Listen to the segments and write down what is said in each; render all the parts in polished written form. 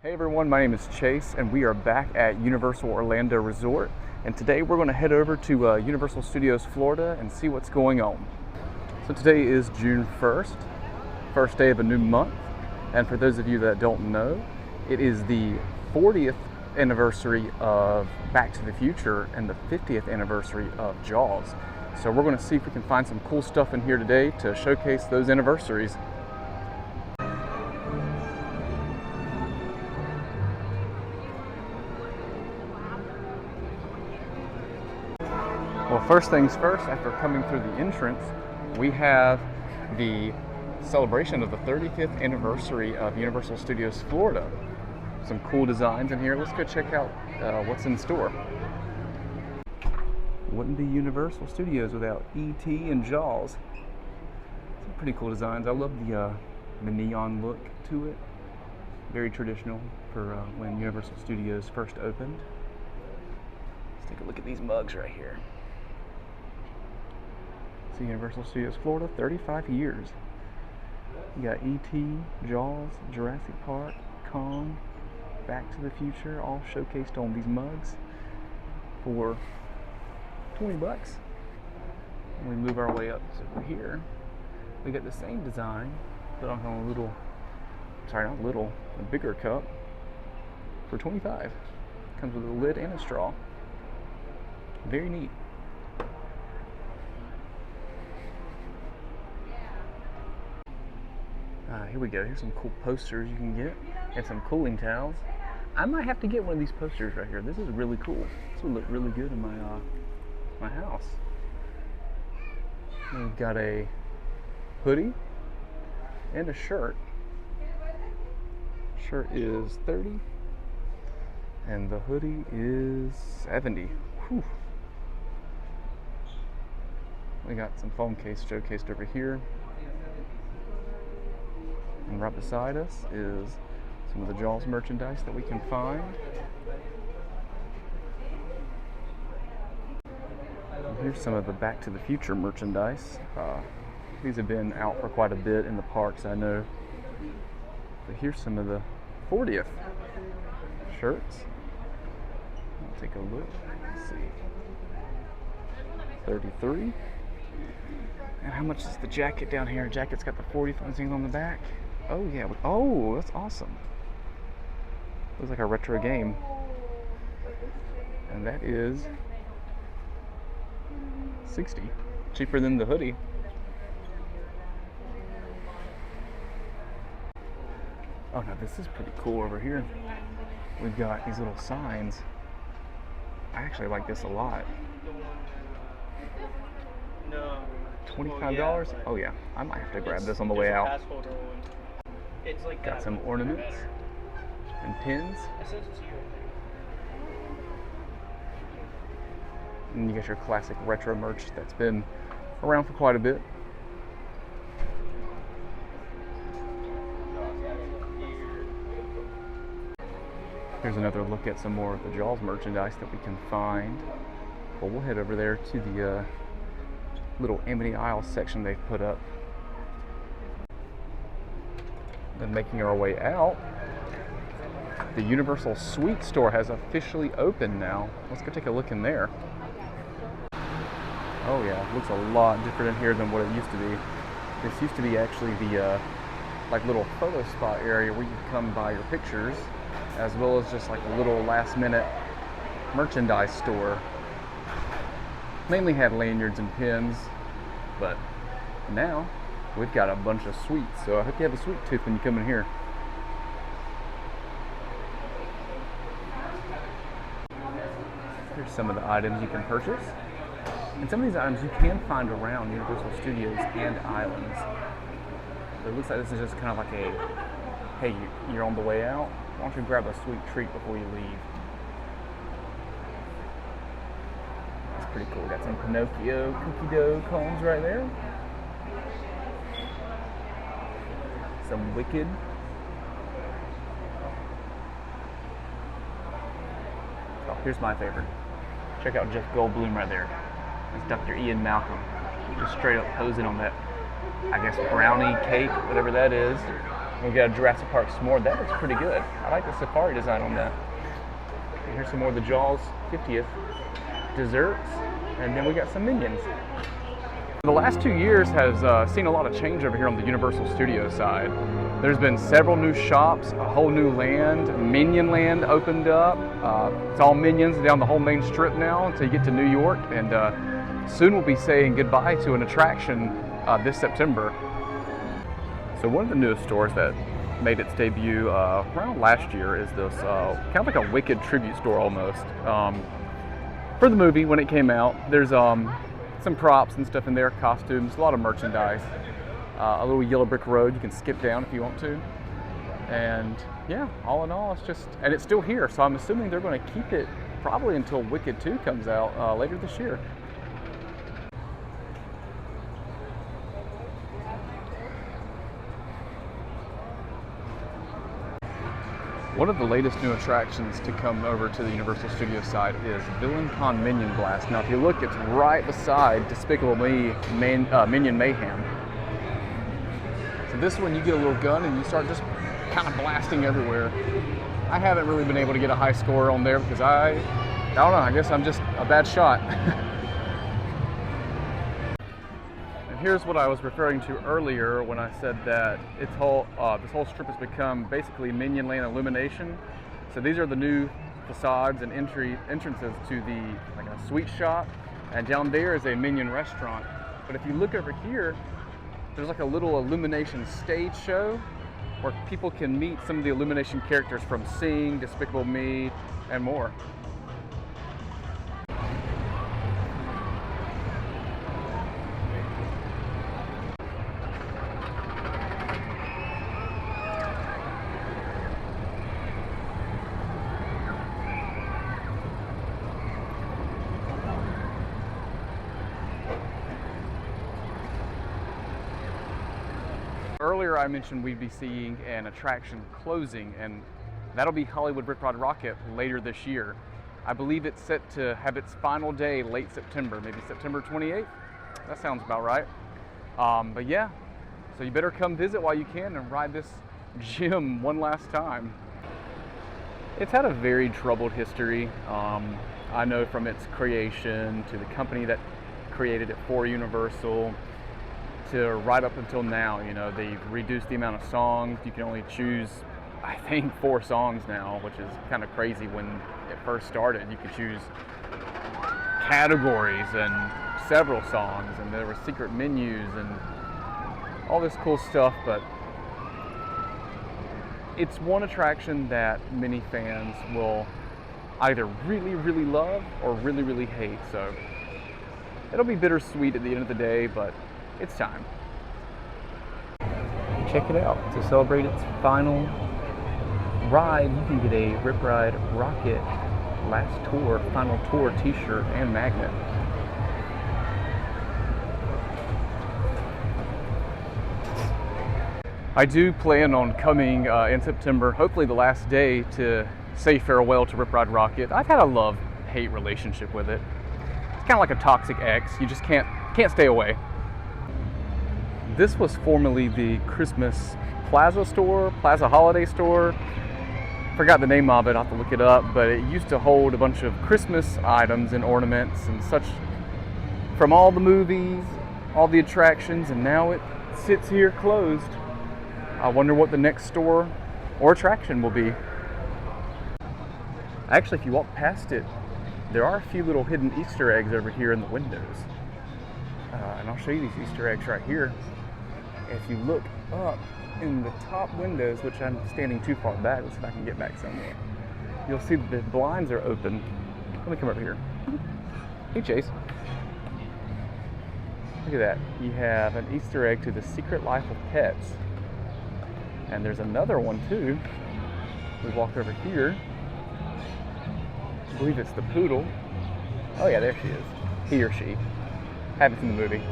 Hey everyone, my name is Chase and we are back at Universal Orlando Resort, and today we're going to head over to Universal Studios Florida and see what's going on. So today is June 1st, first day of a new month, and for those of you that don't know, it is the 40th anniversary of Back to the Future and the 50th anniversary of Jaws. So we're going to see if we can find some cool stuff in here today to showcase those anniversaries. Well, first things first, after coming through the entrance, we have the celebration of the 35th anniversary of Universal Studios Florida. Some cool designs in here. Let's go check out what's in store. Wouldn't be Universal Studios without E.T. and Jaws. Some pretty cool designs. I love the neon look to it. Very traditional for when Universal Studios first opened. Let's take a look at these mugs right here. Universal Studios Florida, 35 years. You got E.T., Jaws, Jurassic Park, Kong, Back to the Future, all showcased on these mugs for $20. And we move our way up to here. We got the same design, but on a little, a bigger cup for $25. Comes with a lid and a straw. Very neat. Here we go. Here's some cool posters you can get and some cooling towels. I might have to get one of these posters right here. This is really cool. This would look really good in my house. And we've got a hoodie and a shirt. Shirt is $30 and the hoodie is $70. Whew. We got some phone case showcased over here. And right beside us is some of the Jaws merchandise that we can find. And here's some of the Back to the Future merchandise. These have been out for quite a bit in the parks, I know. But here's some of the 40th shirts. I'll take a look. Let's see. $33. And how much is the jacket down here? The jacket's got the 40th one on the back. Oh yeah, oh, that's awesome. Looks like a retro game. And that is $60. Cheaper than the hoodie. Oh no, this is pretty cool over here. We've got these little signs. I actually like this a lot. $25? Oh yeah, I might have to grab this on the way out. It's like got some ornaments and pins. And you got your classic retro merch that's been around for quite a bit. Here's another look at some more of the Jaws merchandise that we can find. Well, we'll head over there to the little Amity Isle section they've put up. Then making our way out, the Universal Sweet Store has officially opened now. Let's go take a look in there. Oh yeah, it looks a lot different in here than what it used to be. This used to be actually the like little photo spot area where you could come buy your pictures, as well as just like a little last minute merchandise store. Mainly had lanyards and pins, but now we've got a bunch of sweets, so I hope you have a sweet tooth when you come in here. Here's some of the items you can purchase. And some of these items you can find around Universal Studios and Islands. So it looks like this is just kind of like a, hey, you're on the way out, why don't you grab a sweet treat before you leave. That's pretty cool. Got some Pinocchio cookie dough cones right there. Some Wicked. Oh, here's my favorite. Check out Jeff Goldblum right there. That's Dr. Ian Malcolm. Just straight up posing on that, I guess, brownie cake, whatever that is. We got a Jurassic Park s'more. That looks pretty good. I like the safari design on that. And here's some more of the Jaws 50th desserts. And then we got some Minions. The last 2 years has seen a lot of change over here on the Universal Studios side. There's been several new shops, a whole new land. Minion Land opened up. It's all Minions down the whole main strip now until you get to New York. And soon we'll be saying goodbye to an attraction this September. So one of the newest stores that made its debut around last year is this kind of like a Wicked tribute store almost. For the movie when it came out, there's some props and stuff in there, costumes, a lot of merchandise. A little yellow brick road you can skip down if you want to. And yeah, all in all, it's just, and it's still here, so I'm assuming they're going to keep it probably until Wicked 2 comes out later this year. One of the latest new attractions to come over to the Universal Studios side is VillainCon Minion Blast. Now if you look, it's right beside Despicable Me Minion Mayhem. So this one you get a little gun and you start just kind of blasting everywhere. I haven't really been able to get a high score on there because I don't know, I guess I'm just a bad shot. Here's what I was referring to earlier when I said that this whole strip has become basically Minion Land Illumination. So these are the new facades and entrances to the like a sweet shop, and down there is a Minion restaurant. But if you look over here, there's like a little Illumination stage show where people can meet some of the Illumination characters from Sing, Despicable Me, and more. Earlier I mentioned we'd be seeing an attraction closing, and that'll be Hollywood Rip Rod Rocket later this year. I believe it's set to have its final day late September, maybe September 28th. That sounds about right. But yeah, so you better come visit while you can and ride this gym one last time. It's had a very troubled history. I know from its creation to the company that created it for Universal, to right up until now, you know, they've reduced the amount of songs. You can only choose, I think, 4 songs now, which is kind of crazy. When it first started, you could choose categories and several songs, and there were secret menus and all this cool stuff, but it's one attraction that many fans will either really, really love or really, really hate. So it'll be bittersweet at the end of the day, but it's time. Check it out. To celebrate its final ride, you can get a Rip Ride Rocket Last Tour, Final Tour t-shirt and magnet. I do plan on coming in September, hopefully the last day, to say farewell to Rip Ride Rocket. I've had a love-hate relationship with it. It's kind of like a toxic ex. You just can't stay away. This was formerly the Christmas Plaza Holiday Store. Forgot the name of it, I'll have to look it up, but it used to hold a bunch of Christmas items and ornaments and such from all the movies, all the attractions, and now it sits here closed. I wonder what the next store or attraction will be. Actually, if you walk past it, there are a few little hidden Easter eggs over here in the windows. And I'll show you these Easter eggs right here. If you look up in the top windows, which I'm standing too far back, let's see if I can get back somewhere, you'll see that the blinds are open. Let me come over here. Hey, Chase. Look at that. You have an Easter egg to the Secret Life of Pets. And there's another one too. We walk over here. I believe it's the poodle. Oh yeah, there she is. He or she. Haven't seen the movie.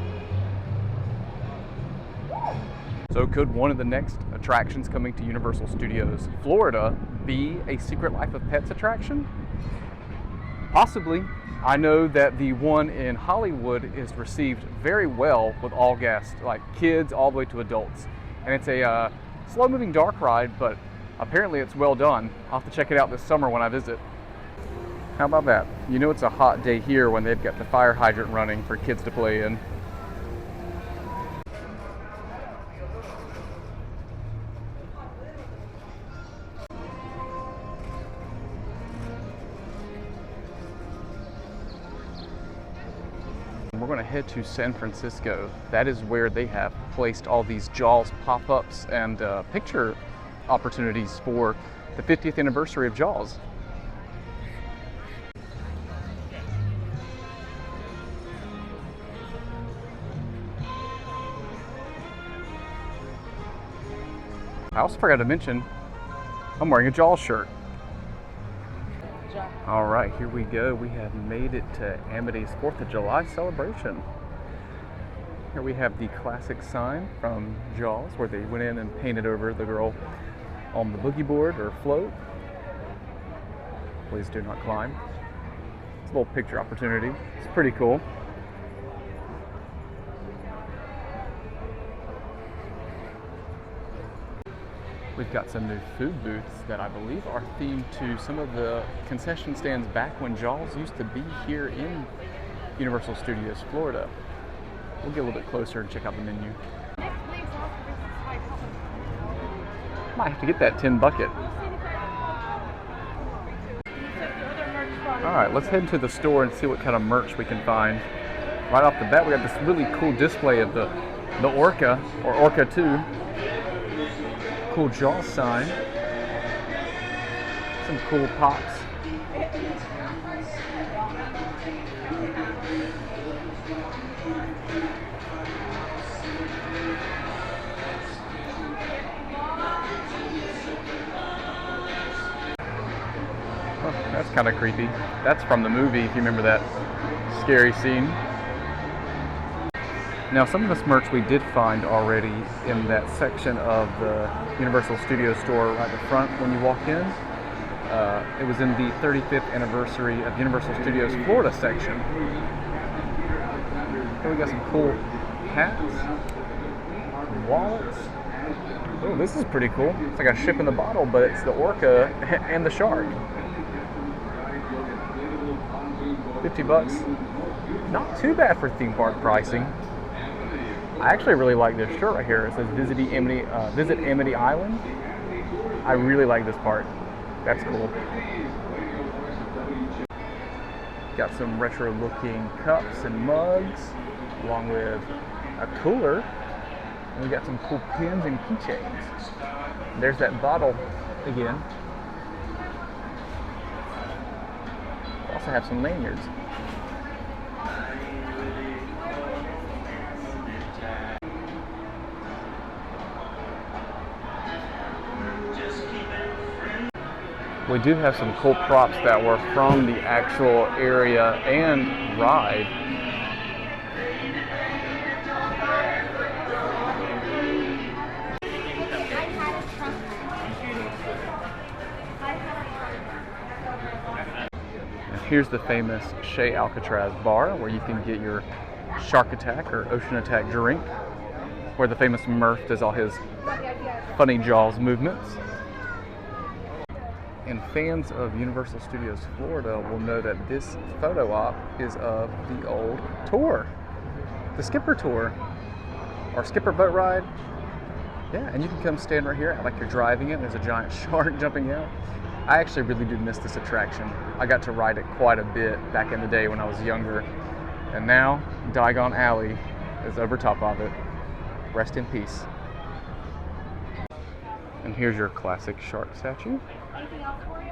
So could one of the next attractions coming to Universal Studios Florida be a Secret Life of Pets attraction? Possibly. I know that the one in Hollywood is received very well with all guests, like kids all the way to adults. And it's a Slow-moving dark ride, but apparently it's well done. I'll have to check it out this summer when I visit. How about that? You know it's a hot day here when they've got the fire hydrant running for kids to play in. We're going to head to San Francisco. That is where they have placed all these Jaws pop-ups and picture opportunities for the 50th anniversary of Jaws. I also forgot to mention, I'm wearing a Jaws shirt. All right, here we go. We have made it to Amity's 4th of July celebration. Here we have the classic sign from Jaws where they went in and painted over the girl on the boogie board or float. Please do not climb. It's a little picture opportunity. It's pretty cool. We've got some new food booths that I believe are themed to some of the concession stands back when Jaws used to be here in Universal Studios Florida. We'll get a little bit closer and check out the menu. Might have to get that tin bucket. Alright, let's head to the store and see what kind of merch we can find. Right off the bat, we got this really cool display of the Orca, or Orca 2. Cool Jaws sign. Some cool pops. Oh, that's kind of creepy. That's from the movie, if you remember that scary scene. Now, some of this merch we did find already in that section of the Universal Studios store right at the front when you walk in. It was in the 35th anniversary of Universal Studios Florida section. Here we got some cool hats, wallets. Oh, this is pretty cool. It's like a ship in the bottle, but it's the orca and the shark. $50. Not too bad for theme park pricing. I actually really like this shirt right here. It says Visit Amity Island. I really like this part. That's cool. Got some retro looking cups and mugs, along with a cooler. And we got some cool pins and keychains. There's that bottle again. We also have some lanyards. We do have some cool props that were from the actual area and ride. And here's the famous Alcatraz Bar, where you can get your Shark Attack or Ocean Attack drink, where the famous Murph does all his funny Jaws movements. And fans of Universal Studios Florida will know that this photo op is of the old tour, the Skipper Tour, or Skipper Boat Ride. Yeah, and you can come stand right here, like you're driving it. There's a giant shark jumping out. I actually really do miss this attraction. I got to ride it quite a bit back in the day when I was younger. And now, Diagon Alley is over top of it. Rest in peace. And here's your classic shark statue. Anything else for you?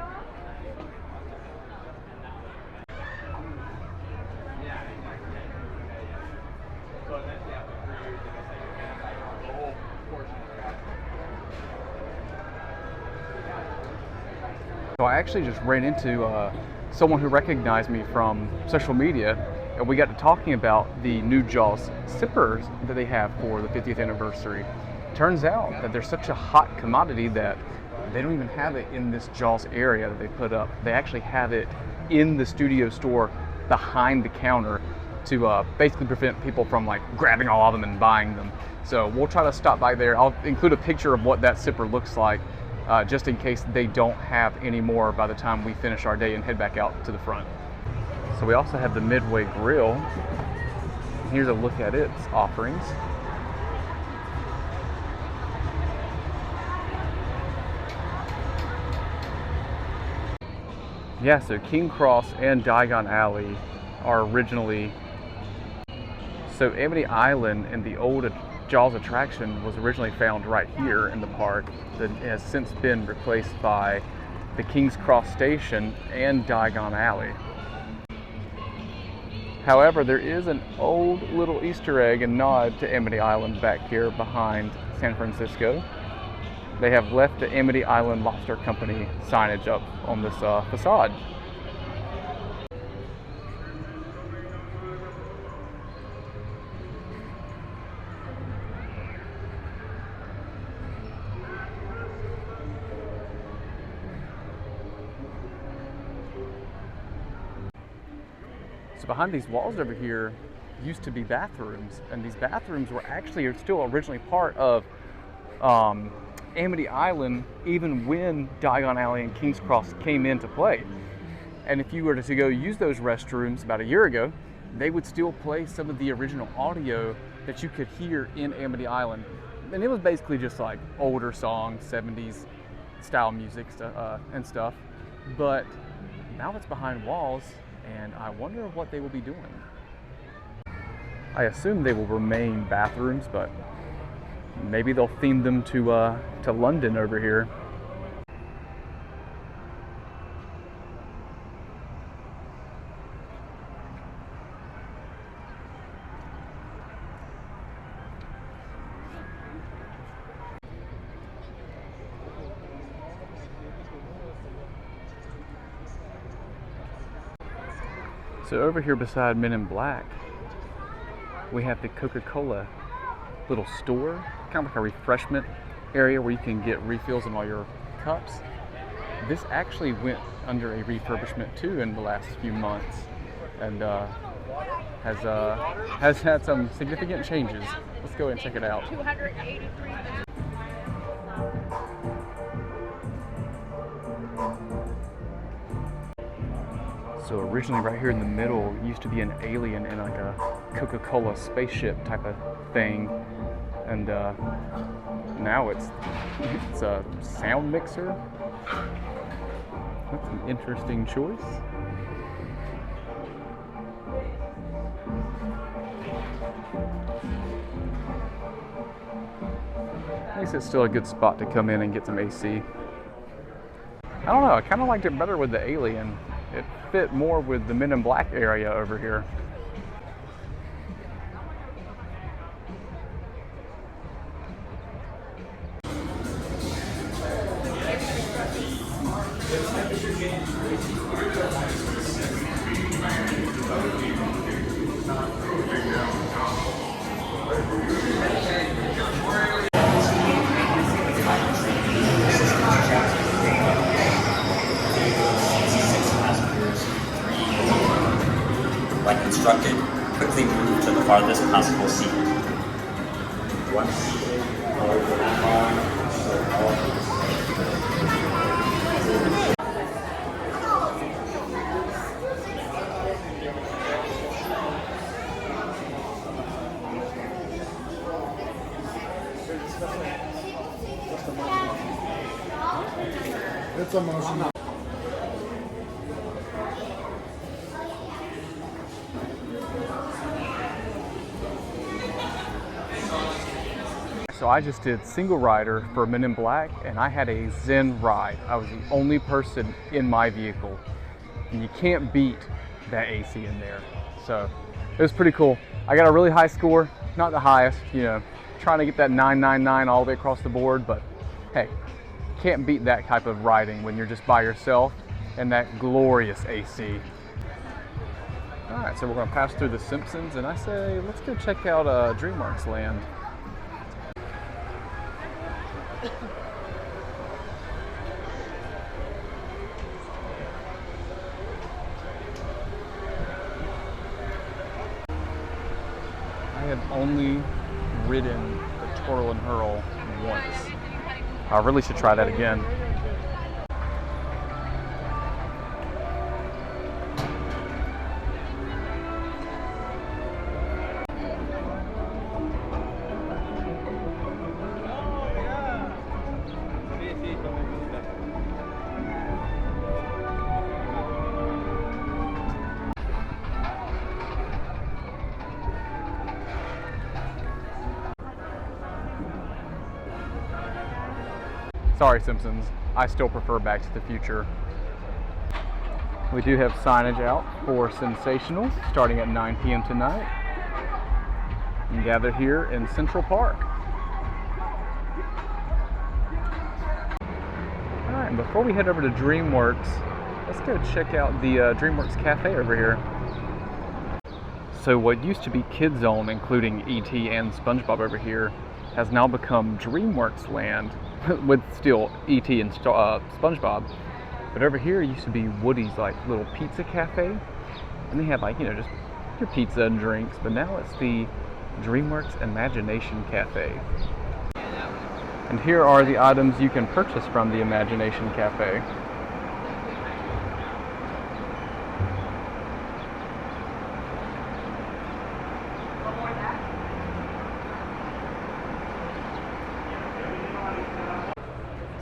So I actually just ran into someone who recognized me from social media, and we got to talking about the new Jaws sippers that they have for the 50th anniversary. Turns out that they're such a hot commodity that they don't even have it in this Jaws area that they put up. They actually have it in the studio store behind the counter to basically prevent people from like grabbing all of them and buying them. So we'll try to stop by there. I'll include a picture of what that sipper looks like, just in case they don't have any more by the time we finish our day and head back out to the front. So we also have the Midway Grill. Here's a look at its offerings. Yeah, so King Cross and Diagon Alley are originally... So Amity Island and the old Jaws attraction was originally found right here in the park, that has since been replaced by the King's Cross Station and Diagon Alley. However, there is an old little Easter egg and nod to Amity Island back here behind San Francisco. They have left the Amity Island Lobster Company signage up on this facade. So behind these walls over here used to be bathrooms, and these bathrooms were actually still originally part of Amity Island, even when Diagon Alley and King's Cross came into play. And if you were to go use those restrooms about a year ago, they would still play some of the original audio that you could hear in Amity Island. And it was basically just like older songs, 70s style music and stuff. But now it's behind walls, and I wonder what they will be doing. I assume they will remain bathrooms, but maybe they'll theme them to London over here. So over here beside Men in Black, we have the CocaCola little store, kind of like a refreshment area where you can get refills on all your cups. This actually went under a refurbishment too in the last few months, and has had some significant changes. Let's go and check it out. 283. So originally right here in the middle used to be an alien in like a Coca-Cola spaceship type of thing, and now it's a sound mixer. That's an interesting choice. At least it's still a good spot to come in and get some AC. I don't know, I kind of liked it better with the alien. It fit more with the Men in Black area over here. When instructed, quickly move to the farthest possible seat. One seat, hold the arm, so all. It's emotional. So I just did single rider for Men in Black, and I had a Zen ride. I was the only person in my vehicle, and you can't beat that AC in there. So it was pretty cool. I got a really high score, not the highest, you know, trying to get that 999 all the way across the board, but hey, can't beat that type of riding when you're just by yourself and that glorious AC. All right, so we're gonna pass through the Simpsons, and I say, let's go check out DreamWorks Land. have only ridden the Twirl and Hurl once. I really should try that again. Sorry, Simpsons. I still prefer Back to the Future. We do have signage out for Sensationals starting at 9 p.m. tonight. And gather here in Central Park. Alright, and before we head over to DreamWorks, let's go check out the DreamWorks Cafe over here. So what used to be Kids Zone, including E.T. and SpongeBob over here, has now become DreamWorks Land, with still E.T. and SpongeBob. But over here used to be Woody's like little pizza cafe, and they had like, you know, just your pizza and drinks, but now it's the DreamWorks Imagination Cafe. And here are the items you can purchase from the Imagination Cafe.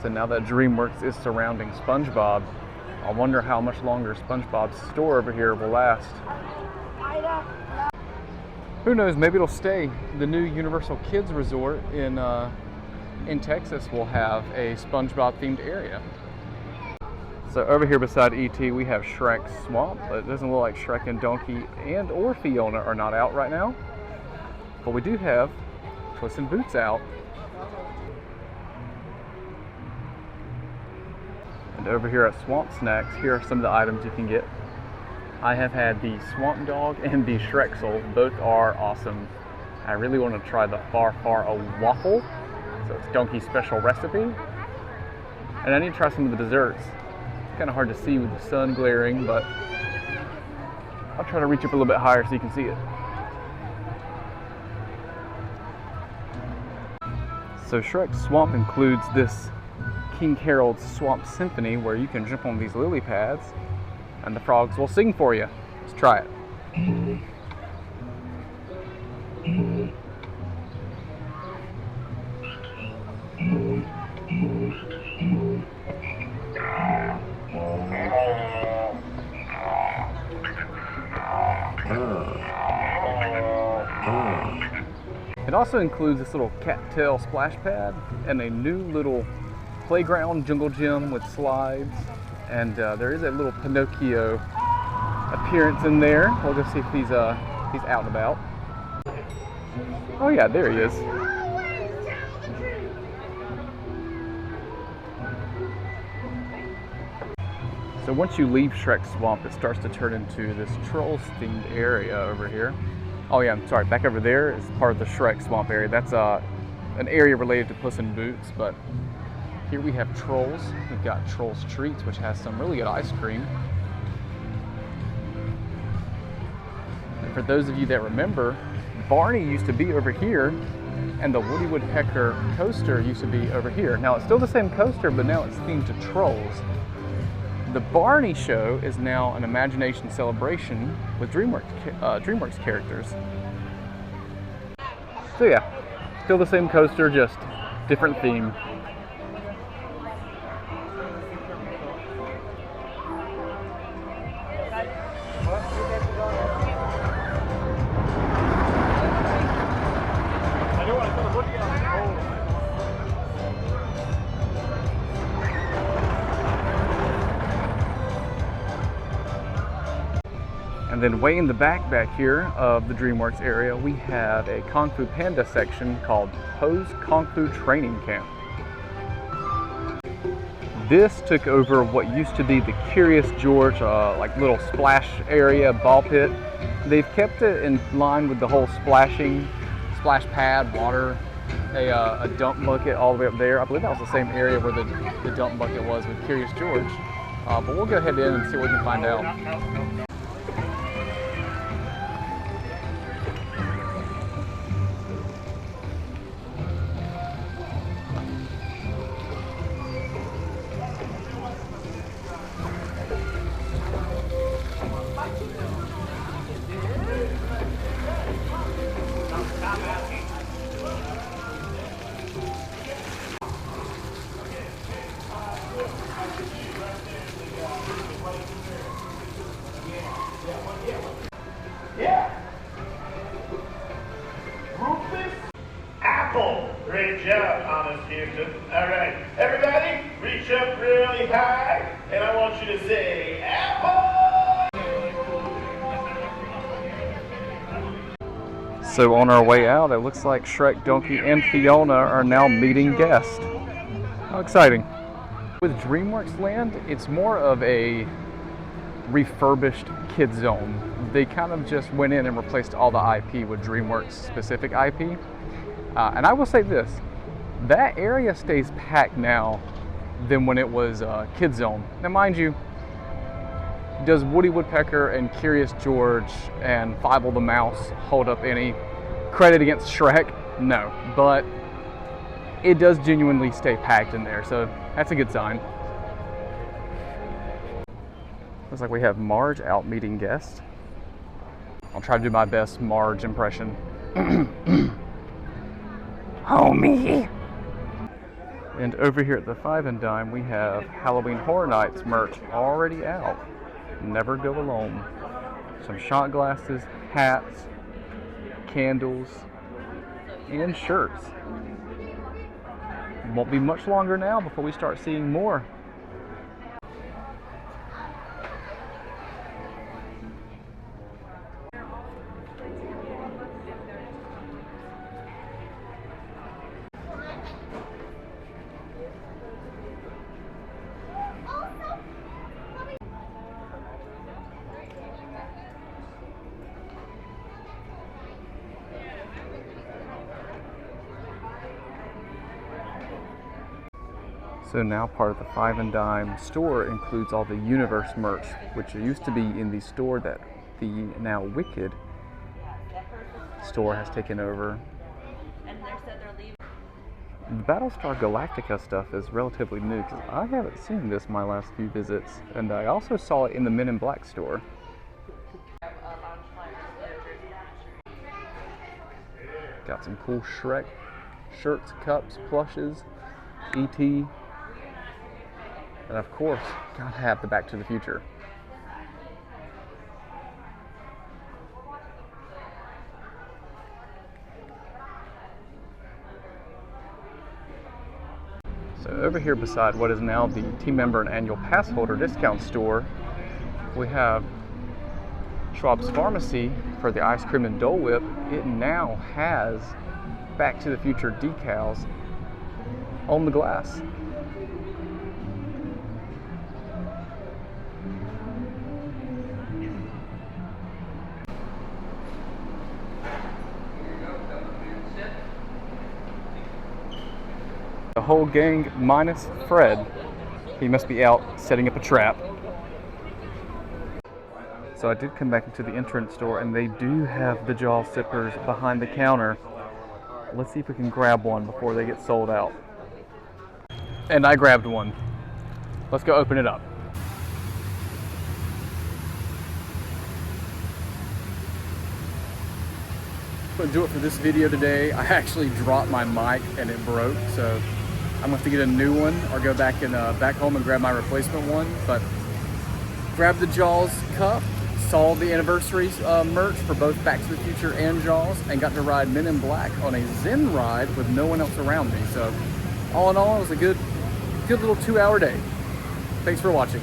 So now that DreamWorks is surrounding SpongeBob, I wonder how much longer SpongeBob's store over here will last. Who knows, maybe it'll stay. The new Universal Kids Resort in Texas will have a SpongeBob themed area. So over here beside E.T. we have Shrek Swamp, but it doesn't look like Shrek and Donkey and or Fiona are not out right now. But we do have Puss in Boots out. And over here at Swamp Snacks, here are some of the items you can get. I have had the Swamp Dog and the Shrexel. Both are awesome. I really want to try the Far Far a Waffle. So it's Donkey's special recipe. And I need to try some of the desserts. It's kind of hard to see with the sun glaring, but I'll try to reach up a little bit higher so you can see it. So Shrek Swamp includes this King Harold's Swamp Symphony, where you can jump on these lily pads and the frogs will sing for you. Let's try it. It also includes this little cattail splash pad and a new little playground jungle gym with slides, and there is a little Pinocchio appearance in there. We'll go see if he's out and about. Oh yeah, there he is. So once you leave Shrek Swamp, it starts to turn into this Trolls themed area over here. Oh yeah, I'm sorry, back over there is part of the Shrek Swamp area. That's an area related to Puss in Boots, but here we have Trolls. We've got Trolls Treats, which has some really good ice cream. And for those of you that remember, Barney used to be over here, and the Woody Woodpecker coaster used to be over here. Now it's still the same coaster, but now it's themed to Trolls. The Barney show is now an imagination celebration with DreamWorks characters. So yeah, still the same coaster, just different theme. And then way in the back here of the DreamWorks area, we have a Kung Fu Panda section called Poe's Kung Fu Training Camp. This took over what used to be the Curious George, like little splash area, ball pit. They've kept it in line with the whole splash pad, water, a dump bucket all the way up there. I believe that was the same area where the dump bucket was with Curious George. But we'll go ahead in and see what we can find out. you to say Apple! So on our way out, it looks like Shrek, Donkey, and Fiona are now meeting guests. How exciting. With DreamWorks Land, it's more of a refurbished kid zone. They kind of just went in and replaced all the IP with DreamWorks specific IP. And I will say this, that area stays packed now than when it was kid zone. Now mind you, does Woody Woodpecker and Curious George and Fievel the Mouse hold up any credit against Shrek? No, but it does genuinely stay packed in there, so that's a good sign. Looks like we have Marge out meeting guests. I'll try to do my best Marge impression. Homie! And over here at the Five and Dime, we have Halloween Horror Nights merch already out. Never go alone. Some shot glasses, hats, candles, and shirts. Won't be much longer now before we start seeing more. So now part of the Five and Dime store includes all the Universe merch, which used to be in the store that the now Wicked store has taken over. The Battlestar Galactica stuff is relatively new because I haven't seen this in my last few visits, and I also saw it in the Men in Black store. Got some cool Shrek shirts, cups, plushes, E.T., and of course, gotta have the Back to the Future. So over here beside what is now the team member and annual pass holder discount store, we have Schwab's Pharmacy for the ice cream and Dole Whip. It now has Back to the Future decals on the glass. The whole gang minus Fred. He must be out setting up a trap. So I did come back into the entrance store and they do have the jaw sippers behind the counter. Let's see if we can grab one before they get sold out. And I grabbed one. Let's go open it up. I'm going to do it for this video today. I actually dropped my mic and it broke, so I'm going to have to get a new one or go back home and grab my replacement one. But grabbed the Jaws cup, saw the anniversaries merch for both Back to the Future and Jaws, and got to ride Men in Black on a Zen ride with no one else around me. So all in all, it was a good little 2-hour day. Thanks for watching.